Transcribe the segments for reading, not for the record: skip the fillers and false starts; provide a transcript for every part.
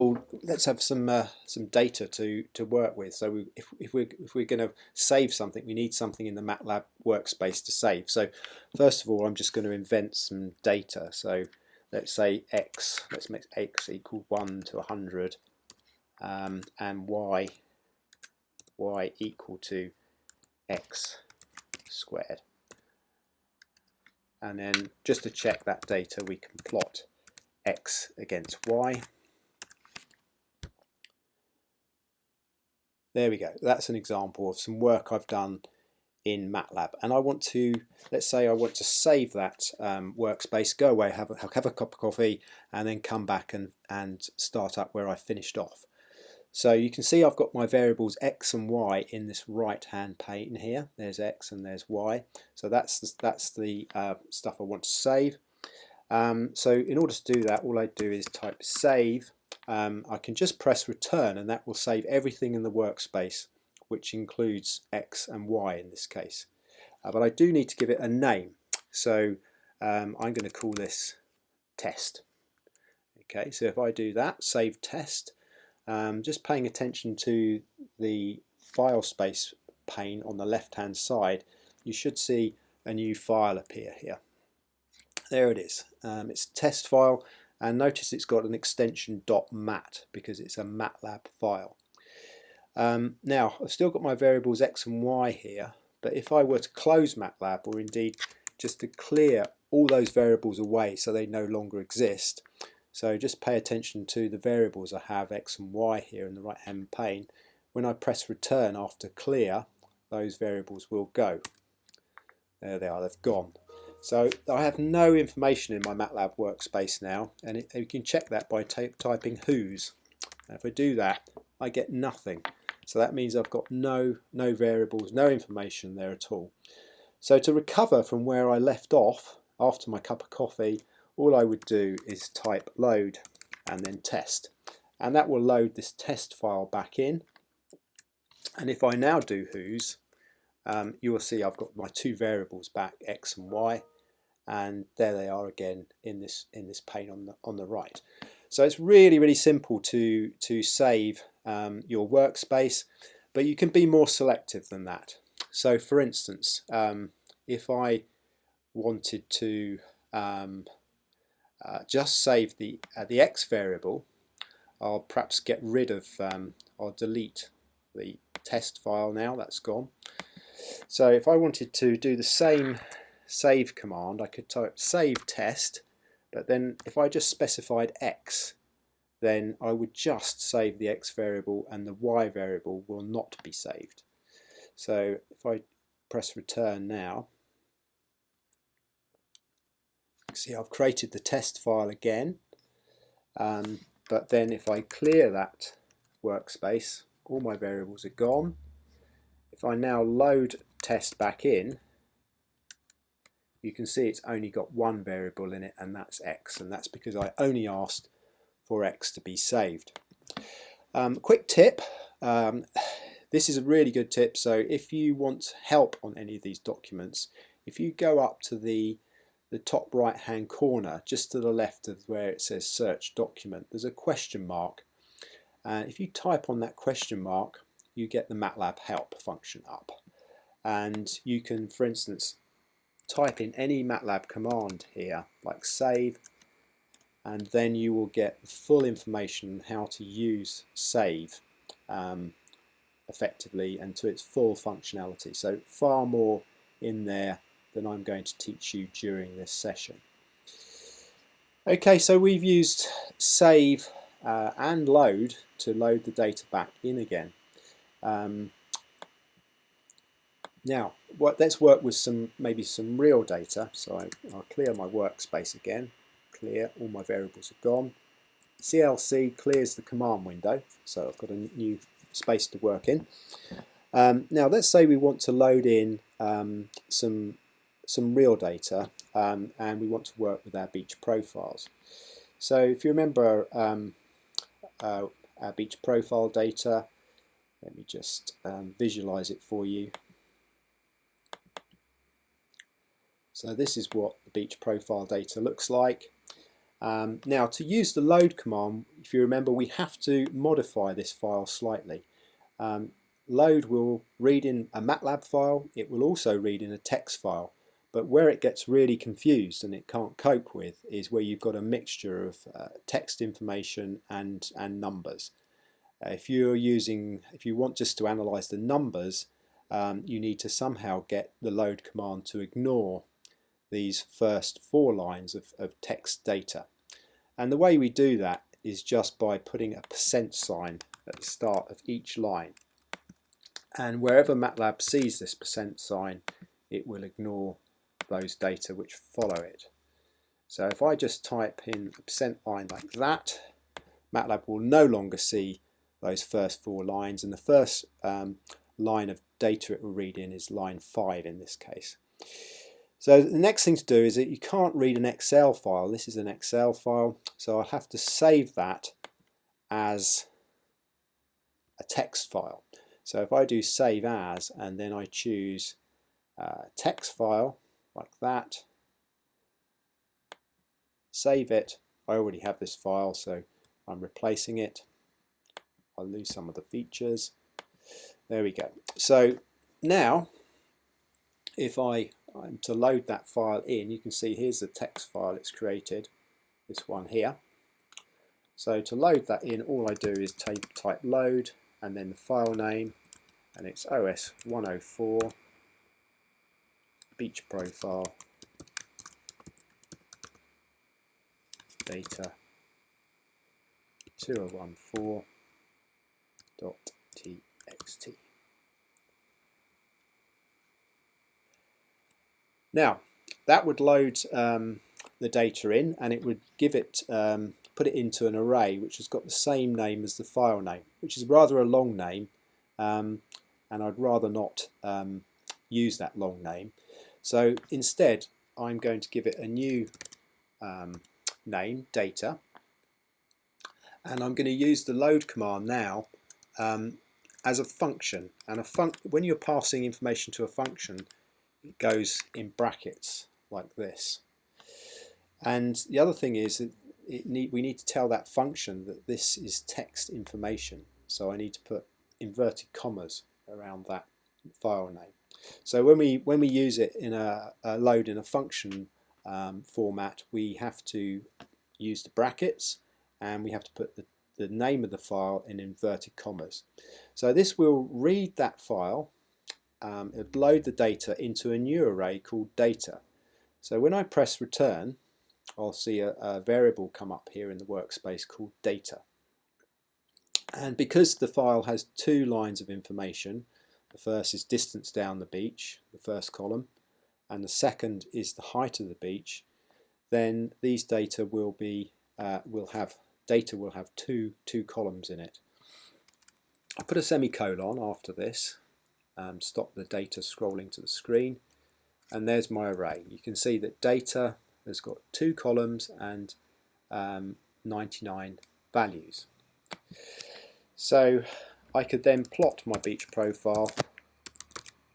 Well, let's have some data to work with. So if we're going to save something, we need something in the Matlab workspace to save. So first of all, I'm just going to invent some data. So let's say x. Let's make x equal 1 to 100, and y equal to x squared. And then just to check that data, we can plot x against y. There we go. That's an example of some work I've done in Matlab, and I want to, let's say I want to save that workspace, go away, have a cup of coffee, and then come back and start up where I finished off. So you can see I've got my variables x and y in this right hand pane here. There's x and there's y. So that's the stuff I want to save. So in order to do that, all I do is type save. I can just press return, and that will save everything in the workspace, which includes x and y in this case. But I do need to give it a name. So I'm going to call this test. Okay, so if I do that, save test, just paying attention to the file space pane on the left hand side, you should see a new file appear here. There it is. It's a test file, and notice it's got an extension .mat because it's a Matlab file. Now I've still got my variables x and y here, but if I were to close Matlab, or indeed just to clear all those variables away so they no longer exist, so just pay attention to the variables I have x and y here in the right hand pane. When I press return after clear, those variables will go. There they are, they've gone. So I have no information in my Matlab workspace now, and you can check that by typing whos. If I do that, I get nothing. So that means I've got no variables, no information there at all. So to recover from where I left off after my cup of coffee, all I would do is type load and then test, and that will load this test file back in. And if I now do whos, you will see I've got my two variables back, x and y, and there they are again in this pane on the right. So it's really simple to save your workspace, but you can be more selective than that. So for instance, if I wanted to just save the x variable, I'll perhaps get rid of, I'll delete the test file now, that's gone. So if I wanted to do the same save command, I could type save test, but then if I just specified x, then I would just save the x variable and the y variable will not be saved. So if I press return now, see I've created the test file again, but then if I clear that workspace, all my variables are gone. If I now load test back in, you can see it's only got one variable in it, and that's x, and that's because I only asked for x to be saved. Quick tip, this is a really good tip, so if you want help on any of these documents, if you go up to the top right hand corner, just to the left of where it says search document, there's a question mark, and if you type on that question mark, you get the Matlab help function up, and you can, for instance, type in any Matlab command here, like save, and then you will get full information on how to use save effectively and to its full functionality. So far more in there than I'm going to teach you during this session. Okay, so we've used save and load to load the data back in again. Now, let's work with maybe some real data. So I'll clear my workspace again. Clear, all my variables are gone. CLC clears the command window, so I've got a new space to work in. Now let's say we want to load in some real data, and we want to work with our beach profiles. So if you remember our beach profile data, let me just visualize it for you. So this is what the beach profile data looks like. Now to use the load command, if you remember, we have to modify this file slightly. Load will read in a Matlab file, it will also read in a text file, but where it gets really confused and it can't cope with is where you've got a mixture of text information and numbers. If you want just to analyze the numbers, you need to somehow get the load command to ignore these first 4 lines of text data. And the way we do that is just by putting a % sign at the start of each line. And wherever Matlab sees this % sign, it will ignore those data which follow it. So if I just type in a % line like that, Matlab will no longer see those first 4 lines, and the first line of data it will read in is line 5 in this case. So the next thing to do is that you can't read an Excel file. This is an Excel file, so I'll have to save that as a text file. So if I do save as and then I choose text file like that, save it, I already have this file, so I'm replacing it. I'll lose some of the features. There we go. So now if I'm to load that file in, you can see here's the text file it's created, this one here. So to load that in, all I do is type load and then the file name, and it's OS 104 beach profile data 2014.txt. Now that would load the data in, and it would give it put it into an array which has got the same name as the file name, which is rather a long name, and I'd rather not use that long name. So instead I'm going to give it a new name, data, and I'm going to use the load command now as a function. And when you're passing information to a function, it goes in brackets like this. And the other thing is that we need to tell that function that this is text information. So I need to put inverted commas around that file name. So when we use it in a load in a function format, we have to use the brackets and we have to put the name of the file in inverted commas. So this will read that file, it'll load the data into a new array called data. So when I press return, I'll see a variable come up here in the workspace called data. And because the file has 2 lines of information, the first is distance down the beach, the first column, and the second is the height of the beach, then these data will have two columns in it. I'll put a semicolon after this, stop the data scrolling to the screen, and there's my array. You can see that data has got 2 columns and 99 values. So I could then plot my beach profile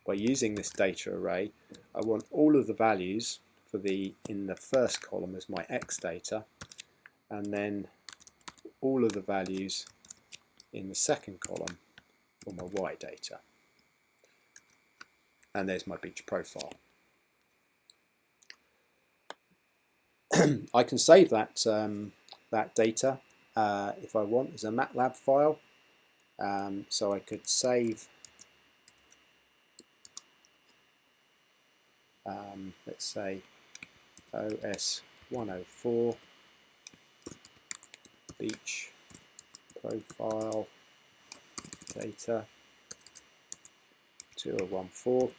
by using this data array. I want all of the values in the first column as my X data, and then all of the values in the second column for my Y data. And there's my beach profile. I can save that data if I want as a Matlab file. So I could save, let's say, OS 104 beach profile data 2014,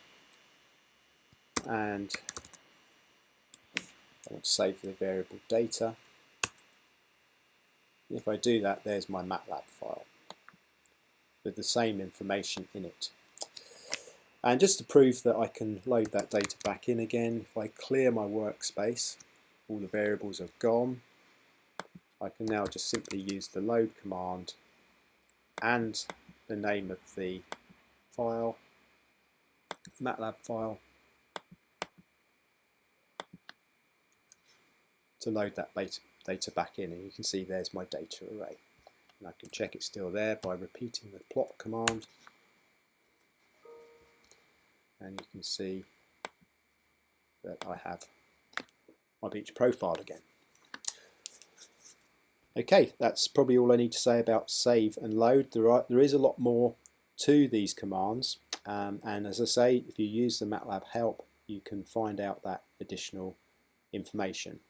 and I want to save the variable data. If I do that, there's my Matlab file with the same information in it. And just to prove that I can load that data back in again, if I clear my workspace, all the variables are gone. I can now just simply use the load command and the name of the file, Matlab file, to load that data back in, and you can see there's my data array. And I can check it's still there by repeating the plot command, and you can see that I have my beach profile again. Okay, that's probably all I need to say about save and load. There is a lot more to these commands, and as I say, if you use the Matlab help, you can find out that additional information.